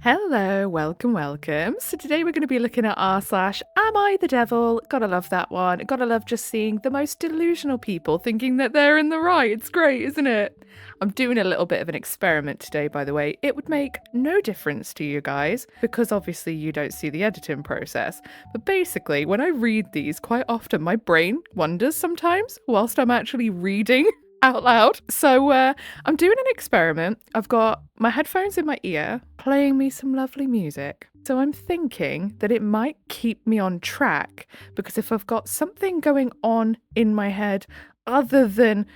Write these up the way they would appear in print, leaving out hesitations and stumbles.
Hello, welcome. So today we're going to be looking at r/Am I the Devil? Gotta love that one. Gotta love just seeing the most delusional people thinking that they're in the right. It's great, isn't it? I'm doing a little bit of an experiment today, by the way. It would make no difference to you guys because obviously you don't see the editing process. But basically, when I read these, quite often my brain wanders sometimes whilst I'm actually reading out loud. So I'm doing an experiment. I've got my headphones in my ear playing me some lovely music. So I'm thinking that it might keep me on track because if I've got something going on in my head other than,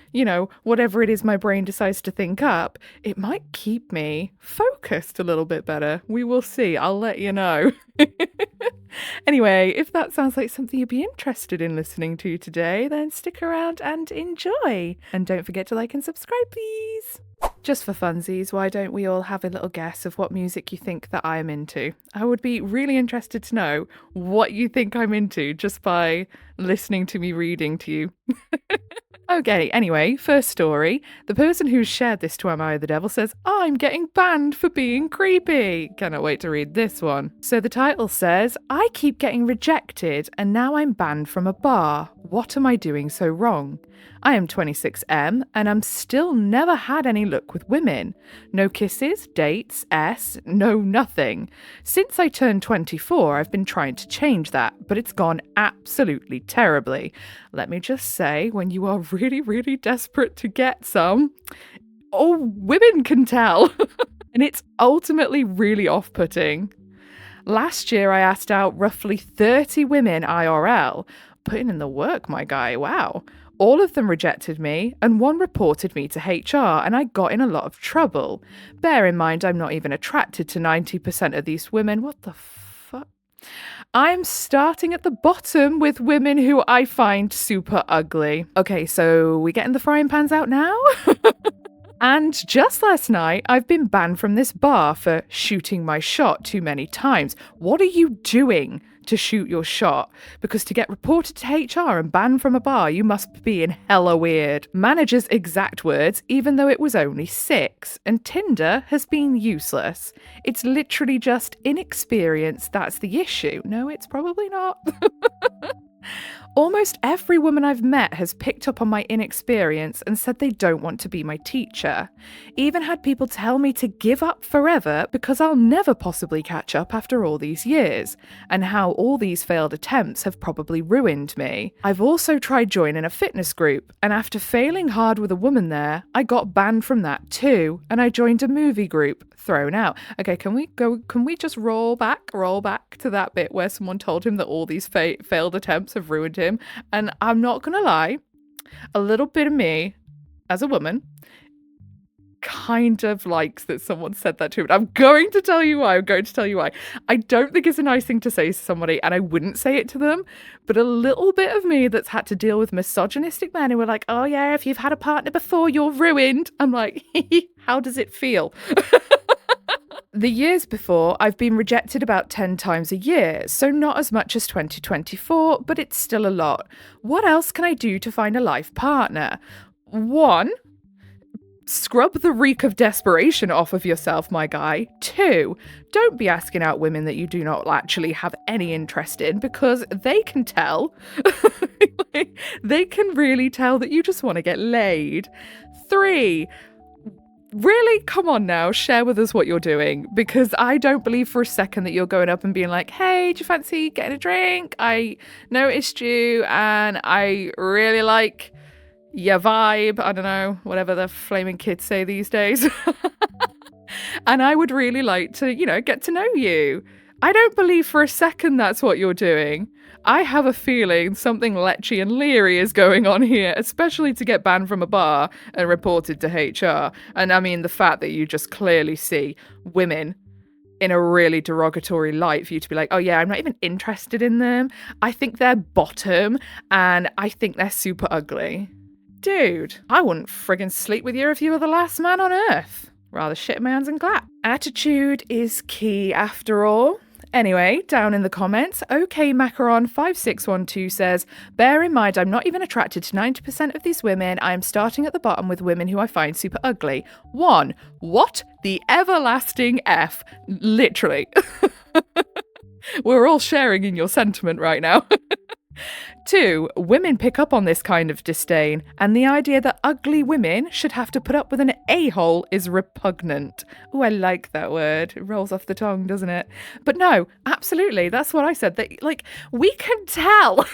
whatever it is my brain decides to think up, it might keep me focused a little bit better. We will see. I'll let you know. Anyway, if that sounds like something you'd be interested in listening to today, then stick around and enjoy. And don't forget to like and subscribe, please. Just for funsies, why don't we all have a little guess of what music you think that I'm into? I would be really interested to know what you think I'm into just by listening to me reading to you. Okay, anyway, first story. The person who's shared this to Am I the Devil says, I'm getting banned for being creepy. Cannot wait to read this one. So the title says, I keep getting rejected and now I'm banned from a bar. What am I doing so wrong? I am 26M and I'm still never had any luck with women. No kisses, dates, no nothing. Since I turned 24, I've been trying to change that, but it's gone absolutely terribly. Let me just say, when you are really, really desperate to get some, women can tell. And it's ultimately really off-putting. Last year, I asked out roughly 30 women IRL. Putting in the work, my guy, wow. All of them rejected me, and one reported me to HR, and I got in a lot of trouble. Bear in mind, I'm not even attracted to 90% of these women. What the fuck? I'm starting at the bottom with women who I find super ugly. Okay, so we getting the frying pans out now? And just last night, I've been banned from this bar for shooting my shot too many times. What are you doing to shoot your shot? Because to get reported to HR and banned from a bar, you must be being hella weird. Manager's exact words, even though it was only 6. And Tinder has been useless. It's literally just inexperience that's the issue. No, it's probably not. Almost every woman I've met has picked up on my inexperience and said they don't want to be my teacher. Even had people tell me to give up forever because I'll never possibly catch up after all these years, and how all these failed attempts have probably ruined me. I've also tried joining a fitness group, and after failing hard with a woman there, I got banned from that too, and I joined a movie group, thrown out. Okay, can we just roll back to that bit where someone told him that all these failed attempts have ruined him? And I'm not gonna lie, a little bit of me as a woman kind of likes that someone said that to him. I'm going to tell you why. I don't think it's a nice thing to say to somebody, and I wouldn't say it to them, but a little bit of me that's had to deal with misogynistic men who were like, oh yeah, if you've had a partner before, you're ruined. I'm like, how does it feel? The years before, I've been rejected about 10 times a year, so not as much as 2024, but it's still a lot. What else can I do to find a life partner? 1, scrub the reek of desperation off of yourself, my guy. 2, don't be asking out women that you do not actually have any interest in, because they can tell. They can really tell that you just want to get laid. 3, really, come on now, share with us what you're doing, because I don't believe for a second that you're going up and being like, hey, do you fancy getting a drink? I noticed you and I really like your vibe. I don't know, whatever the flaming kids say these days. And I would really like to, get to know you. I don't believe for a second that's what you're doing. I have a feeling something lechy and leery is going on here, especially to get banned from a bar and reported to HR. And I mean, the fact that you just clearly see women in a really derogatory light for you to be like, oh yeah, I'm not even interested in them. I think they're bottom and I think they're super ugly. Dude, I wouldn't friggin' sleep with you if you were the last man on earth. Rather shit in my hands and clap. Attitude is key after all. Anyway, down in the comments, OKMacaron5612 says, bear in mind I'm not even attracted to 90% of these women. I am starting at the bottom with women who I find super ugly. 1. What the everlasting F? Literally. We're all sharing in your sentiment right now. 2. Women pick up on this kind of disdain, and the idea that ugly women should have to put up with an a-hole is repugnant. Oh, I like that word. It rolls off the tongue, doesn't it? But no, absolutely, that's what I said. That, like, we can tell.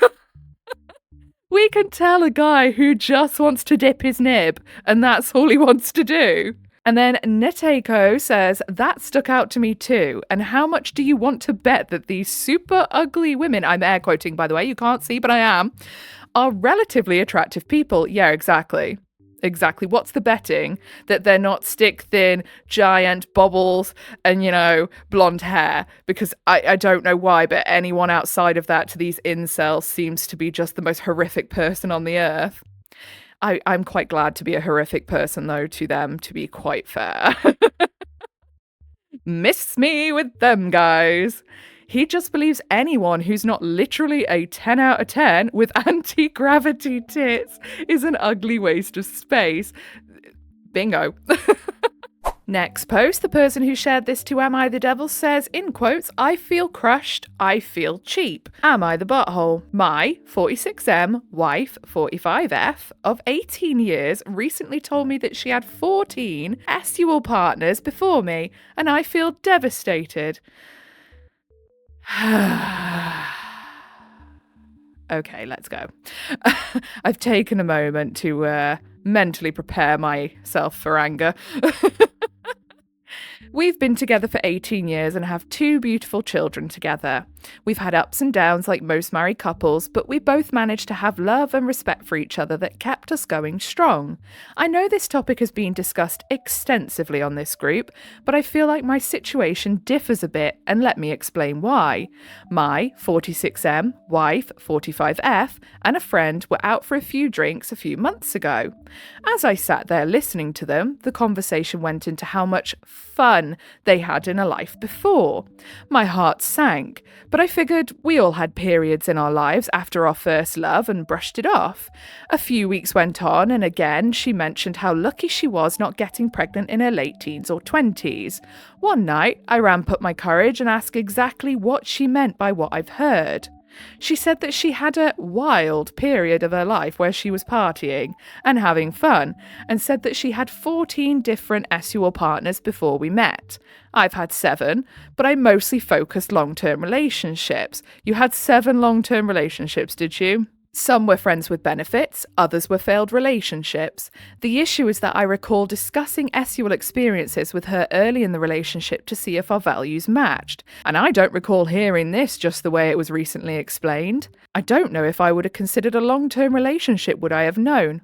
We can tell a guy who just wants to dip his nib, and that's all he wants to do. And then Neteko says, that stuck out to me too. And how much do you want to bet that these super ugly women, I'm air quoting by the way, you can't see, but I am, are relatively attractive people? Yeah, exactly. Exactly. What's the betting? That they're not stick thin, giant bobbles and, you know, blonde hair? Because I don't know why, but anyone outside of that to these incels seems to be just the most horrific person on the earth. I'm quite glad to be a horrific person, though, to them, to be quite fair. Miss me with them guys. He just believes anyone who's not literally a 10 out of 10 with anti-gravity tits is an ugly waste of space. Bingo. Next post, the person who shared this to Am I the Devil says, in quotes, I feel crushed, I feel cheap. Am I the butthole? My 46M wife, 45F, of 18 years, recently told me that she had 14 sexual partners before me, and I feel devastated. Okay, let's go. I've taken a moment to mentally prepare myself for anger. We've been together for 18 years and have 2 beautiful children together. We've had ups and downs like most married couples, but we both managed to have love and respect for each other that kept us going strong. I know this topic has been discussed extensively on this group, but I feel like my situation differs a bit, and let me explain why. My 46M, wife, 45F, and a friend were out for a few drinks a few months ago. As I sat there listening to them, the conversation went into how much fun they had in a life before. My heart sank, but I figured we all had periods in our lives after our first love and brushed it off. A few weeks went on, and again she mentioned how lucky she was not getting pregnant in her late teens or 20s. One night, I ramped up my courage and asked exactly what she meant by what I've heard. She said that she had a wild period of her life where she was partying and having fun, and said that she had 14 different sexual partners before we met. I've had 7, but I mostly focused long-term relationships. You had 7 long-term relationships, did you? Some were friends with benefits, others were failed relationships. The issue is that I recall discussing sexual experiences with her early in the relationship to see if our values matched, and I don't recall hearing this just the way it was recently explained. I don't know if I would have considered a long-term relationship, would I have known?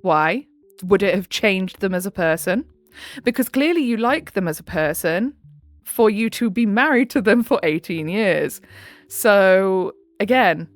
Why? Would it have changed them as a person? Because clearly you like them as a person for you to be married to them for 18 years. So, again,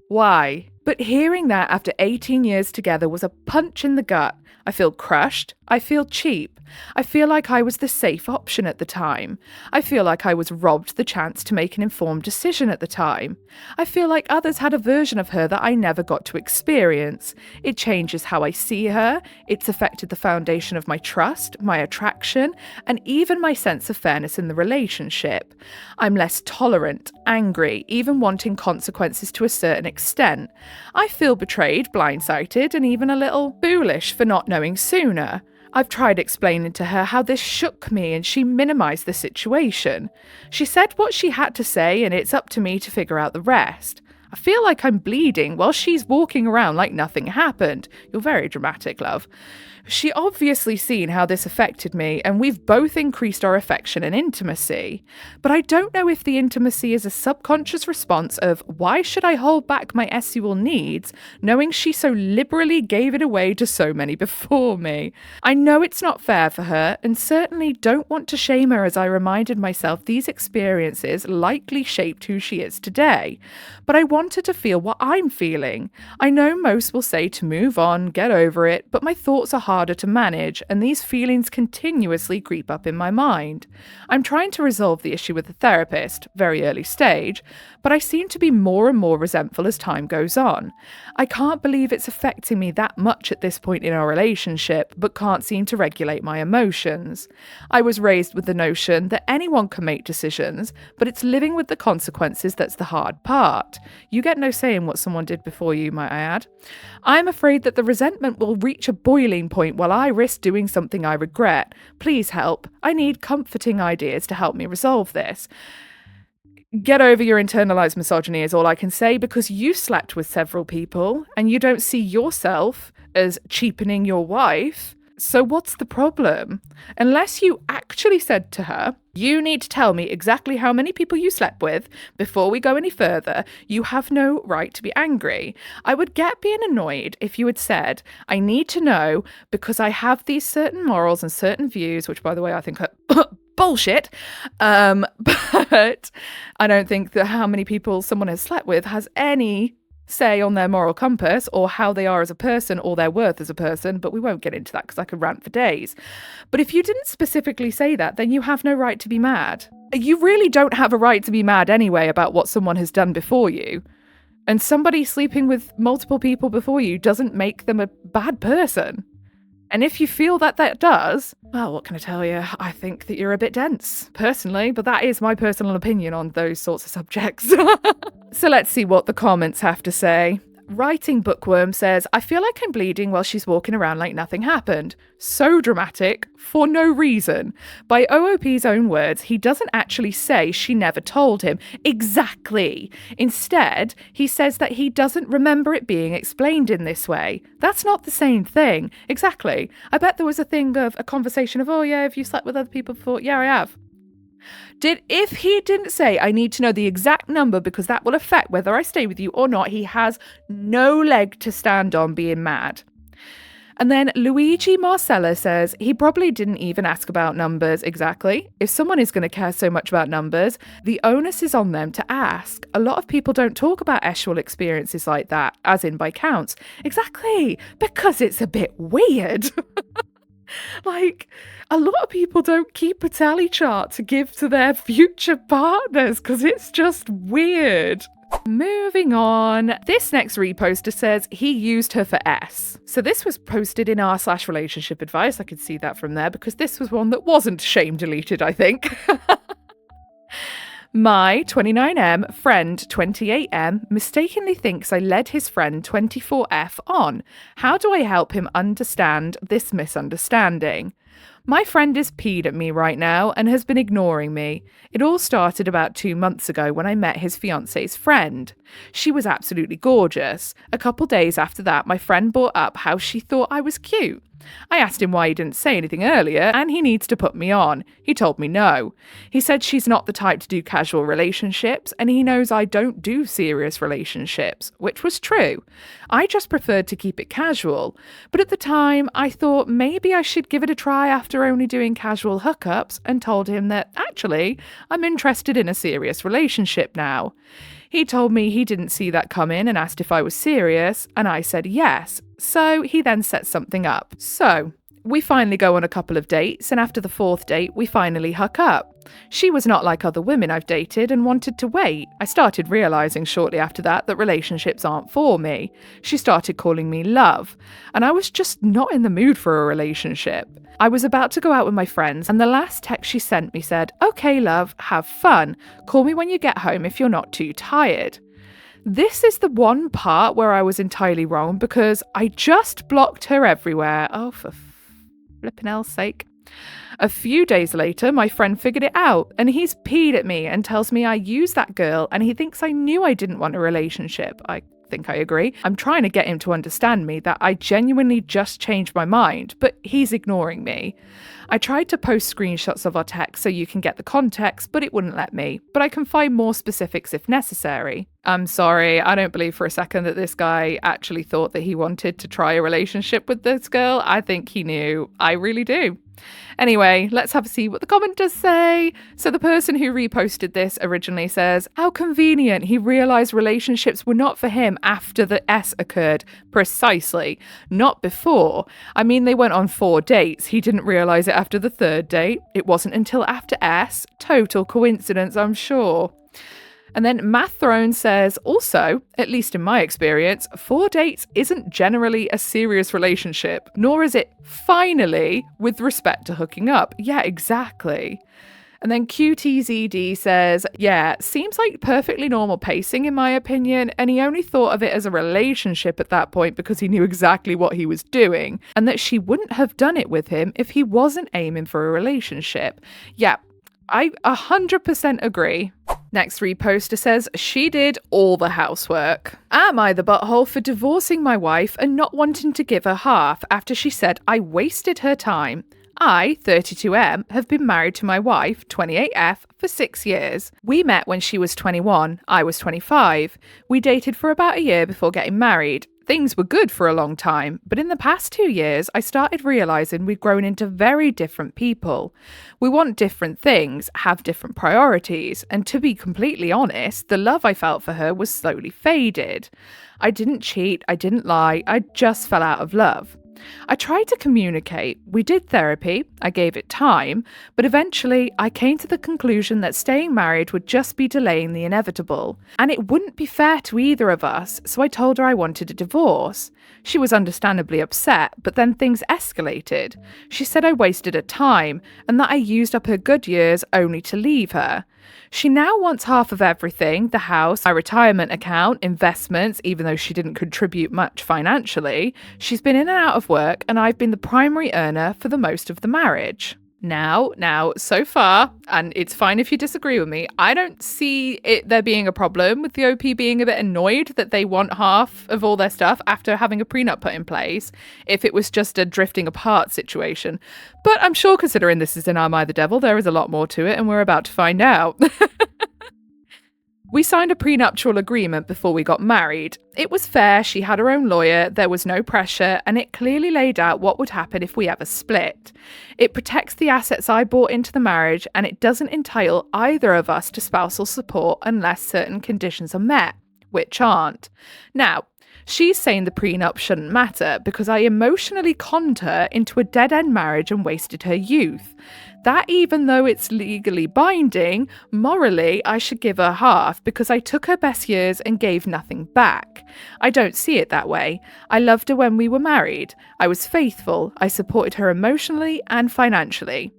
why? But hearing that after 18 years together was a punch in the gut. I feel crushed. I feel cheap. I feel like I was the safe option at the time. I feel like I was robbed the chance to make an informed decision at the time. I feel like others had a version of her that I never got to experience. It changes how I see her. It's affected the foundation of my trust, my attraction, and even my sense of fairness in the relationship. I'm less tolerant, angry, even wanting consequences to a certain extent. I feel betrayed, blindsided, and even a little foolish for not knowing sooner. I've tried explaining to her how this shook me, and she minimised the situation. She said what she had to say, and it's up to me to figure out the rest. I feel like I'm bleeding while she's walking around like nothing happened. You're very dramatic, love. She obviously seen how this affected me, and we've both increased our affection and intimacy. But I don't know if the intimacy is a subconscious response of why should I hold back my sexual needs, knowing she so liberally gave it away to so many before me. I know it's not fair for her, and certainly don't want to shame her, as I reminded myself these experiences likely shaped who she is today. But I want her to feel what I'm feeling. I know most will say to move on, get over it, but my thoughts are hard harder to manage, and these feelings continuously creep up in my mind. I'm trying to resolve the issue with a therapist, very early stage, but I seem to be more and more resentful as time goes on. I can't believe it's affecting me that much at this point in our relationship, but can't seem to regulate my emotions. I was raised with the notion that anyone can make decisions, but it's living with the consequences that's the hard part. You get no say in what someone did before you, might I add. I'm afraid that the resentment will reach a boiling point while I risk doing something I regret. Please help. I need comforting ideas to help me resolve this. Get over your internalized misogyny is all I can say, because you slept with several people and you don't see yourself as cheapening your wife. So what's the problem? Unless you actually said to her, you need to tell me exactly how many people you slept with before we go any further, you have no right to be angry. I would get being annoyed if you had said, I need to know because I have these certain morals and certain views, which by the way, I think are bullshit. But I don't think that how many people someone has slept with has any say on their moral compass or how they are as a person or their worth as a person, but we won't get into that because I could rant for days. But if you didn't specifically say that, then you have no right to be mad. You really don't have a right to be mad anyway about what someone has done before you. And somebody sleeping with multiple people before you doesn't make them a bad person. And if you feel that that does, well, what can I tell you? I think that you're a bit dense, personally, but that is my personal opinion on those sorts of subjects. So let's see what the comments have to say. Writing Bookworm says, I feel like I'm bleeding while she's walking around like nothing happened. So dramatic, for no reason. By OOP's own words, he doesn't actually say she never told him. Exactly. Instead, he says that he doesn't remember it being explained in this way. That's not the same thing. Exactly. I bet there was a thing of a conversation of, oh yeah, have you slept with other people before? Yeah, I have. If he didn't say, I need to know the exact number because that will affect whether I stay with you or not, he has no leg to stand on being mad. And then Luigi Marcella says, he probably didn't even ask about numbers. Exactly. If someone is going to care so much about numbers, the onus is on them to ask. A lot of people don't talk about actual experiences like that, as in by counts. Exactly. Because it's a bit weird. Like, a lot of people don't keep a tally chart to give to their future partners because it's just weird. Moving on, this next reposter says he used her for S. So this was posted in r/relationship advice. I could see that from there because this was one that wasn't shame deleted, I think. My 29M friend 28M mistakenly thinks I led his friend 24F on. How do I help him understand this misunderstanding? My friend is peed at me right now and has been ignoring me. It all started about 2 months ago when I met his fiance's friend. She was absolutely gorgeous. A couple days after that, my friend brought up how she thought I was cute. I asked him why he didn't say anything earlier, and he needs to put me on. He told me no. He said she's not the type to do casual relationships, and he knows I don't do serious relationships, which was true. I just preferred to keep it casual, but at the time I thought maybe I should give it a try after only doing casual hookups, and told him that actually I'm interested in a serious relationship now. He told me he didn't see that coming and asked if I was serious, and I said yes. So he then set something up. So we finally go on a couple of dates, and after the 4th date, we finally hook up. She was not like other women I've dated and wanted to wait. I started realising shortly after that relationships aren't for me. She started calling me love, and I was just not in the mood for a relationship. I was about to go out with my friends, and the last text she sent me said, "Okay, love, have fun. Call me when you get home if you're not too tired." This is the one part where I was entirely wrong because I just blocked her everywhere. Oh, for flippin' hell's sake. A few days later, my friend figured it out, and he's peed at me and tells me I used that girl, and he thinks I knew I didn't want a relationship. I think I agree. I'm trying to get him to understand me that I genuinely just changed my mind, but he's ignoring me. I tried to post screenshots of our text so you can get the context, but it wouldn't let me. But I can find more specifics if necessary. I'm sorry, I don't believe for a second that this guy actually thought that he wanted to try a relationship with this girl. I think he knew. I really do. Anyway, let's have a see what the commenters say. So the person who reposted this originally says, how convenient, he realised relationships were not for him after the S occurred. Precisely. Not before. I mean, they went on 4 dates. He didn't realise it after the 3rd date. It wasn't until after S. Total coincidence, I'm sure. And then Math Throne says, also, at least in my experience, 4 dates isn't generally a serious relationship, nor is it finally with respect to hooking up. Yeah, exactly. And then QTZD says, yeah, seems like perfectly normal pacing in my opinion, and he only thought of it as a relationship at that point because he knew exactly what he was doing, and that she wouldn't have done it with him if he wasn't aiming for a relationship. Yeah, I 100% agree. Next reposter says, she did all the housework. Am I the butthole for divorcing my wife and not wanting to give her half after she said I wasted her time? I, 32M, have been married to my wife, 28F, for 6 years. We met when she was 21, I was 25. We dated for about a year before getting married. Things were good for a long time, but in the past 2 years, I started realising we'd grown into very different people. We want different things, have different priorities, and to be completely honest, the love I felt for her was slowly faded. I didn't cheat, I didn't lie, I just fell out of love. I tried to communicate, we did therapy, I gave it time, but eventually I came to the conclusion that staying married would just be delaying the inevitable, and it wouldn't be fair to either of us, so I told her I wanted a divorce. She was understandably upset, but then things escalated. She said I wasted her time, and that I used up her good years only to leave her. She now wants half of everything, the house, my retirement account, investments, even though she didn't contribute much financially. She's been in and out of work, and I've been the primary earner for the most of the marriage. Now, so far, and it's fine if you disagree with me, I don't see there being a problem with the OP being a bit annoyed that they want half of all their stuff after having a prenup put in place, if it was just a drifting apart situation. But I'm sure considering this is in AmITheDevil, there is a lot more to it, and we're about to find out. We signed a prenuptial agreement before we got married. It was fair, she had her own lawyer, there was no pressure, and it clearly laid out what would happen if we ever split. It protects the assets I brought into the marriage, and it doesn't entitle either of us to spousal support unless certain conditions are met, which aren't. Now, she's saying the prenup shouldn't matter because I emotionally conned her into a dead-end marriage and wasted her youth. That even though it's legally binding, morally I should give her half because I took her best years and gave nothing back. I don't see it that way. I loved her when we were married. I was faithful. I supported her emotionally and financially.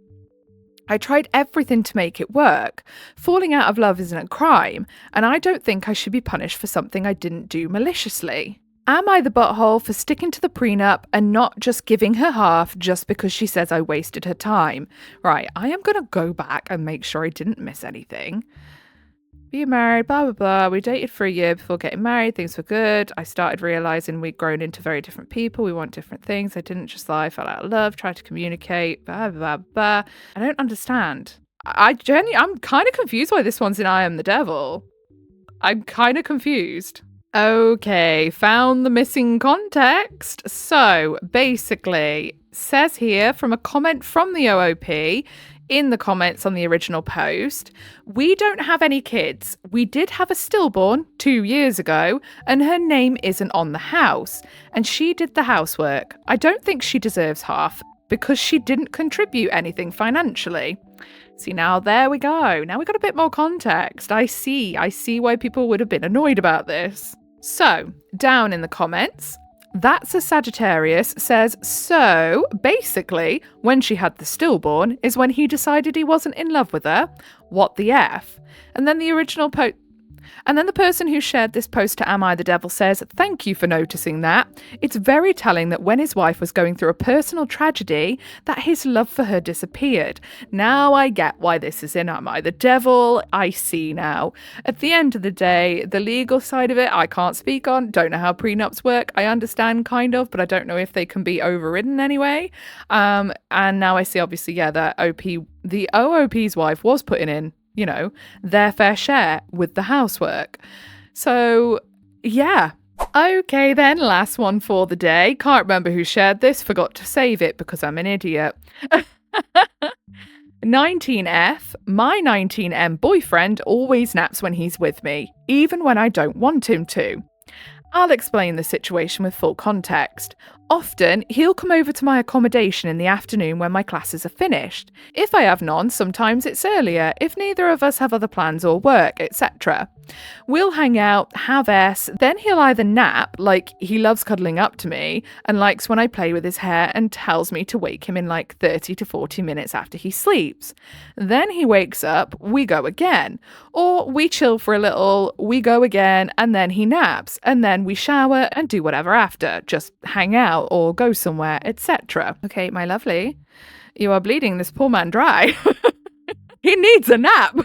I tried everything to make it work. Falling out of love isn't a crime, and I don't think I should be punished for something I didn't do maliciously. Am I the butthole for sticking to the prenup and not just giving her half just because she says I wasted her time? Right, I am going to go back and make sure I didn't miss anything. Being married, blah, blah, blah. We dated for a year before getting married. Things were good. I started realising we'd grown into very different people. We want different things. I didn't just lie, fell out of love, tried to communicate, blah, blah, blah. I don't understand. I'm kind of confused why this one's in I Am the Devil. I'm kind of confused. Okay, found the missing context. So basically, says here from a comment from the OOP in the comments on the original post, we don't have any kids. We did have a stillborn 2 years ago, and her name isn't on the house, and she did the housework. I don't think she deserves half because she didn't contribute anything financially. See, now there we go. Now we got a bit more context. I see why people would have been annoyed about this. So, down in the comments, That's a Sagittarius says, so basically, when she had the stillborn is when he decided he wasn't in love with her. What the F? And then the original And then the person who shared this post to Am I the Devil says, thank you for noticing that. It's very telling that when his wife was going through a personal tragedy, that his love for her disappeared. Now I get why this is in Am I the Devil. I see now. At the end of the day, the legal side of it, I can't speak on. Don't know how prenups work. I understand kind of, but I don't know if they can be overridden anyway. And now I see obviously, yeah, that the OOP's wife was putting in, you know, their fair share with the housework. So, yeah. Okay, then, last one for the day. Can't remember who shared this. Forgot to save it because I'm an idiot. 19F, my 19M boyfriend always naps when he's with me, even when I don't want him to. I'll explain the situation with full context. Often, he'll come over to my accommodation in the afternoon when my classes are finished. If I have none, sometimes it's earlier, if neither of us have other plans or work, etc. We'll hang out, have S, then he'll either nap, like he loves cuddling up to me, and likes when I play with his hair and tells me to wake him in like 30 to 40 minutes after he sleeps. Then he wakes up, we go again. Or we chill for a little, we go again, and then he naps, and then we shower and do whatever after, just hang out or go somewhere, etc. Okay, my lovely, you are bleeding this poor man dry. He needs a nap.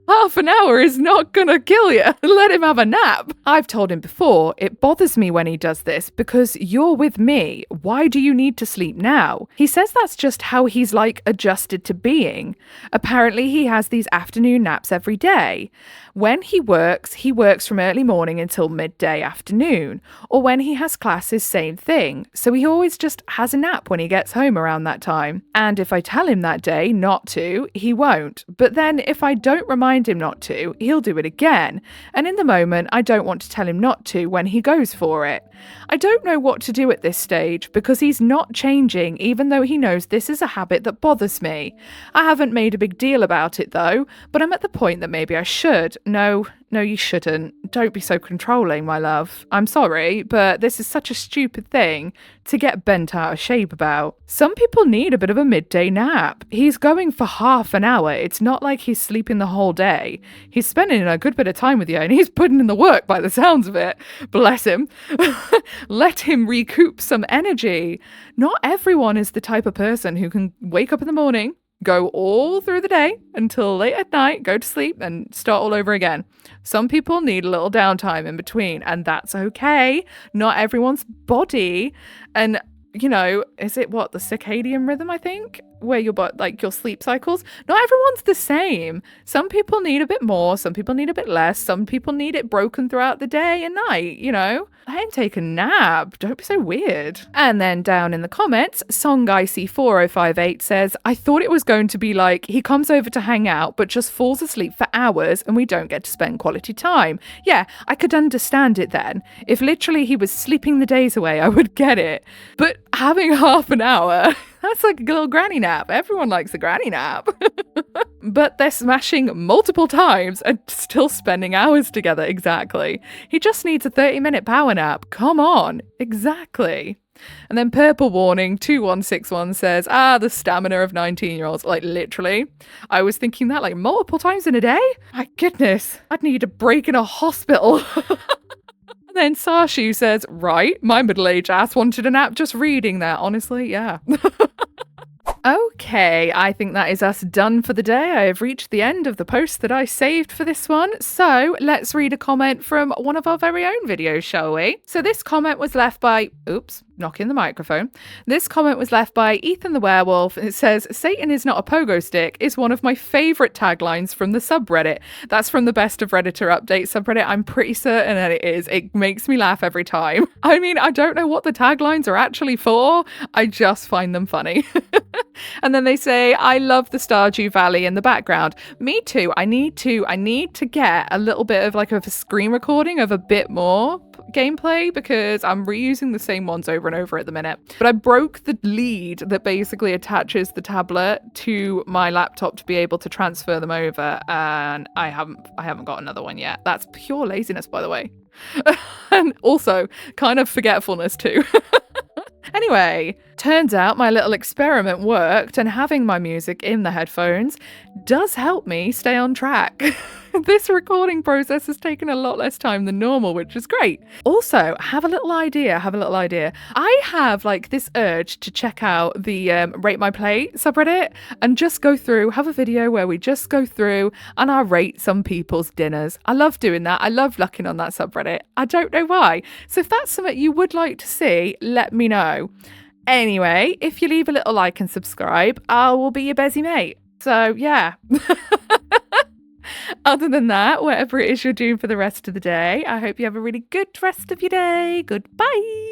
Half an hour is not gonna kill you. Let him have a nap. I've told him before, it bothers me when he does this because you're with me. Why do you need to sleep now? He says that's just how he's like adjusted to being. Apparently he has these afternoon naps every day. When he works from early morning until midday afternoon. Or when he has classes, same thing. So he always just has a nap when he gets home around that time. And if I tell him that day not to, he won't. But then if I don't remind him not to, he'll do it again. And in the moment, I don't want to tell him not to when he goes for it. I don't know what to do at this stage because he's not changing even though he knows this is a habit that bothers me. I haven't made a big deal about it though, but I'm at the point that maybe I should. No, you shouldn't. Don't be so controlling, my love. I'm sorry, but this is such a stupid thing to get bent out of shape about. Some people need a bit of a midday nap. He's going for half an hour. It's not like he's sleeping the whole day. He's spending a good bit of time with you and he's putting in the work by the sounds of it. Bless him. Let him recoup some energy. Not everyone is the type of person who can wake up in the morning, go all through the day until late at night, go to sleep and start all over again. Some people need a little downtime in between, and that's okay. Not everyone's body and is it the circadian rhythm, I think? Where your sleep cycles. Not everyone's the same. Some people need a bit more, some people need a bit less, some people need it broken throughout the day and night, Let him take a nap. Don't be so weird. And then down in the comments, SongIC4058 says, I thought it was going to be like he comes over to hang out but just falls asleep for hours and we don't get to spend quality time. Yeah, I could understand it then. If literally he was sleeping the days away, I would get it. But having half an hour, that's like a little granny nap. Everyone likes a granny nap. But they're smashing multiple times and still spending hours together. Exactly. He just needs a 30-minute power nap. Come on. Exactly. And then Purple Warning 2161 says, the stamina of 19-year-olds. Like, literally. I was thinking that like multiple times in a day. My goodness. I'd need a break in a hospital. And then Sarshu says, right, my middle-aged ass wanted a nap just reading that. Honestly, yeah. Okay, I think that is us done for the day. I have reached the end of the post that I saved for this one. So let's read a comment from one of our very own videos, shall we? So this comment was left by, knocking the microphone. This comment was left by Ethan the Werewolf. It says, Satan is not a pogo stick is one of my favourite taglines from the subreddit. That's from the Best of Redditor Update subreddit. I'm pretty certain that it is. It makes me laugh every time. I mean, I don't know what the taglines are actually for. I just find them funny. And then they say, I love the Stardew Valley in the background. Me too. I need to get a little bit of like a screen recording of a bit more gameplay because I'm reusing the same ones over and over at the minute. But I broke the lead that basically attaches the tablet to my laptop to be able to transfer them over, and I haven't got another one yet. That's pure laziness, by the way. And also kind of forgetfulness too. Anyway, turns out my little experiment worked, and having my music in the headphones does help me stay on track. This recording process has taken a lot less time than normal, which is great. Also, have a little idea. I have like this urge to check out the Rate My Plate subreddit and just go through, have a video where we just go through and I rate some people's dinners. I love doing that. I love looking on that subreddit. I don't know why. So if that's something you would like to see, let me know. Anyway, if you leave a little like and subscribe, I will be your busy mate. So yeah. Other than that, whatever it is you're doing for the rest of the day, I hope you have a really good rest of your day. Goodbye.